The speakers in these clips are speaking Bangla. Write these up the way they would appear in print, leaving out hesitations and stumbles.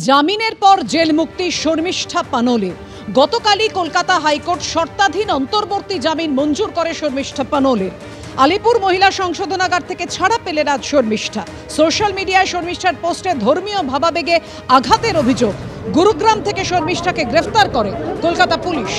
জামিনের পর জেল মুক্তি শর্মিষ্ঠা পানোলের। গতকালই কলকাতা হাইকোর্ট শর্তাধীন অন্তর্বর্তী জামিন মঞ্জুর করে শর্মিষ্ঠা পানোলের। আলিপুর মহিলা সংশোধনাগার থেকে ছাড়া পেলেন আজ শর্মিষ্ঠা। সোশ্যাল মিডিয়ায় শর্মিষ্ঠার পোস্টে ধর্মীয় ভাবাবেগে আঘাতের অভিযোগ। গুরুগ্রাম থেকে শর্মিষ্ঠাকে গ্রেফতার করে কলকাতা পুলিশ।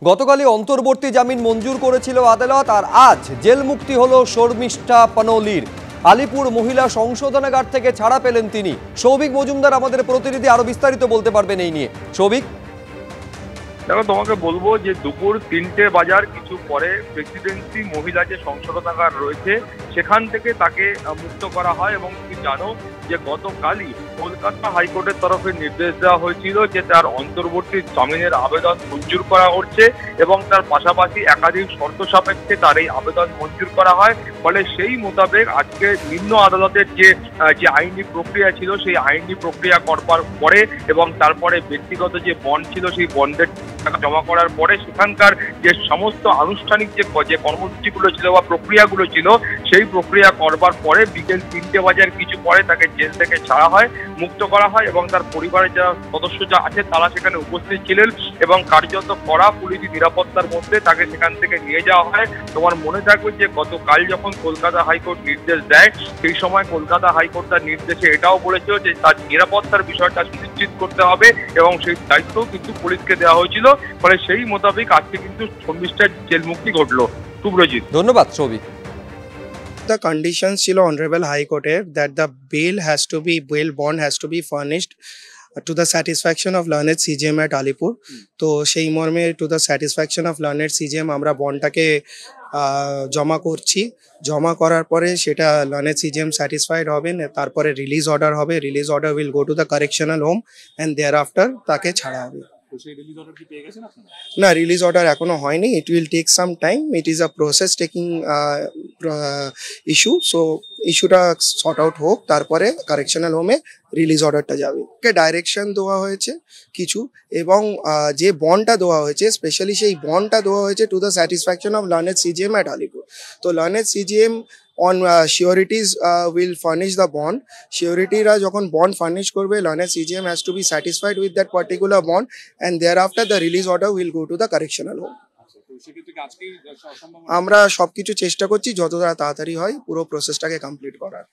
গতকালই অন্তর্বর্তী জামিন মঞ্জুর করেছিল আদালত, আর আজ জেল মুক্তি হলো শর্মিষ্ঠা পানোলির। আলিপুর মহিলা সংশোধনাগার থেকে ছাড়া পেলেন তিনি। সৌভিক মজুমদার আমাদের প্রতিনিধি আরো বিস্তারিত বলতে পারবেন এই নিয়ে। সৌভিক, দেখো, তোমাকে বলবো যে দুপুর 3টে বাজার কিছু পরে প্রেসিডেন্সি মহিলা যে সংশোধনাগার রয়েছে সেখান থেকে তাকে মুক্ত করা হয়। এবং তুমি জানো যে গতকালই কলকাতা হাইকোর্টের তরফে নির্দেশ দেওয়া হয়েছিল যে তার অন্তর্বর্তী জামিনের আবেদন মঞ্জুর করা হচ্ছে এবং তার পাশাপাশি একাধিক শর্ত সাপেক্ষে তার এই আবেদন মঞ্জুর করা হয়। ফলে সেই মোতাবেক আজকে নিম্ন আদালতের যে আইনি প্রক্রিয়া ছিল সেই আইনি প্রক্রিয়া করবার পরে এবং তারপরে ব্যক্তিগত যে বন্ড ছিল সেই বন্ডের টাকা জমা করার পরে সেখানকার যে সমস্ত আনুষ্ঠানিক যে কর্মসূচিগুলো ছিল বা প্রক্রিয়াগুলো ছিল সেই প্রক্রিয়া করবার পরে বিকেল 3টে বাজার কিছু পরে তাকে জেল থেকে ছাড়া হয়, মুক্ত করা হয় এবং তার পরিবারের যারা সদস্য যা আছে তারা সেখানে উপস্থিত ছিলেন এবং কার্যত কড়া পুলিশি নিরাপত্তার মধ্যে তাকে সেখান থেকে নিয়ে যাওয়া হয়। তোমার মনে থাকবে যে গতকাল যখন কলকাতা হাইকোর্ট নির্দেশ দেয় সেই সময় কলকাতা হাইকোর্ট তার নির্দেশে এটাও বলেছিল যে তার নিরাপত্তার বিষয়টা সুনিশ্চিত করতে হবে এবং সেই দায়িত্বও কিন্তু পুলিশকে দেওয়া হয়েছিল। ফলে সেই মোতাবেক আজকে কিন্তু শর্মিষ্ঠার জেল মুক্তি ঘটলো। শুভ্রজিৎ, ধন্যবাদ Souvik. The conditions chilo Honorable High Court that the bail bond has to be furnished to the satisfaction of learned CJM at Alipur. তো সেই মর্মে to the satisfaction of learned CJM আমরা বন্ডটাকে জমা করছি। জমা করার পরে সেটা লার্নেড সিজিএম স্যাটিসফাইড হবেন, তারপরে রিলিজ অর্ডার হবে। Release order will go to the correctional home and thereafter তাকে ছাড়া হবে। না, রিলিজ অর্ডার এখনো হয়নি। It will take some time. It is a process taking issue. So ইস্যুটা সর্ট আউট হোক, তারপরে কারেকশনাল হোমে রিলিজ অর্ডারটা যাবে। ডাইরেকশন দেওয়া হয়েছে কিছু এবং যে বন্ডটা দেওয়া হয়েছে স্পেশালি সেই বন্ডটা দেওয়া হয়েছে to the satisfaction of learned CGM at Alipore. তো learned CGM on sureties will furnish the bond. Surety ra jokhon bond furnish korbe, learned CJM has to be satisfied with that particular bond and thereafter the release order will go to the correctional home. আমরা সবকিছু চেষ্টা করছি যতটা তাড়াতাড়ি হয় পুরো প্রসেসটাকে কমপ্লিট করার।